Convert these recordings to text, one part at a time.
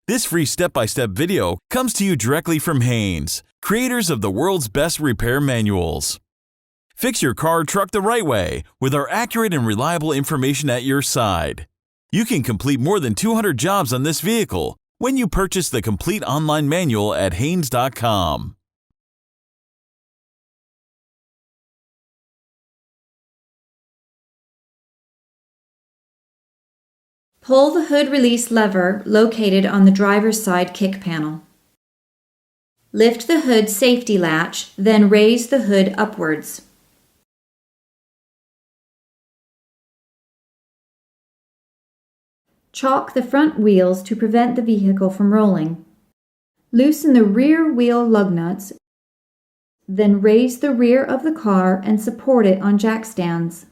This free step-by-step video comes to you directly from Haynes, creators of the world's best repair manuals. Fix your car or truck the right way with our accurate and reliable information at your side. You can complete more than 200 jobs on this vehicle when you purchase the complete online manual at Haynes.com. Pull the hood release lever located on the driver's side kick panel. Lift the hood safety latch, then raise the hood upwards. Chock the front wheels to prevent the vehicle from rolling. Loosen the rear wheel lug nuts, then raise the rear of the car and support it on jack stands.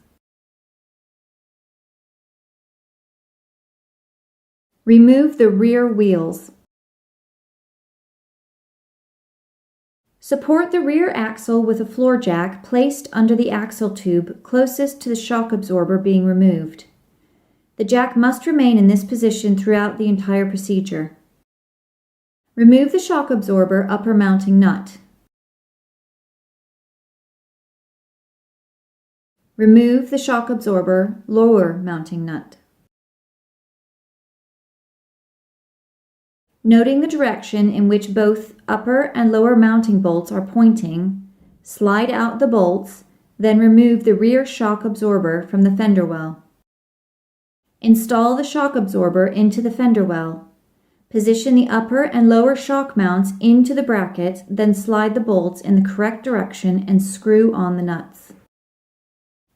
Remove the rear wheels. Support the rear axle with a floor jack placed under the axle tube closest to the shock absorber being removed. The jack must remain in this position throughout the entire procedure. Remove the shock absorber upper mounting nut. Remove the shock absorber lower mounting nut. Noting the direction in which both upper and lower mounting bolts are pointing, slide out the bolts, then remove the rear shock absorber from the fender well. Install the shock absorber into the fender well. Position the upper and lower shock mounts into the bracket, then slide the bolts in the correct direction and screw on the nuts.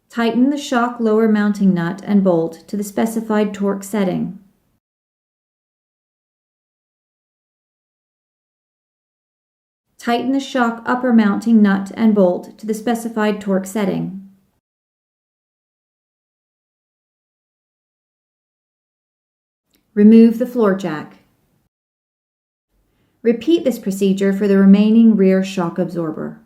Tighten the shock lower mounting nut and bolt to the specified torque setting. Tighten the shock upper mounting nut and bolt to the specified torque setting. Remove the floor jack. Repeat this procedure for the remaining rear shock absorber.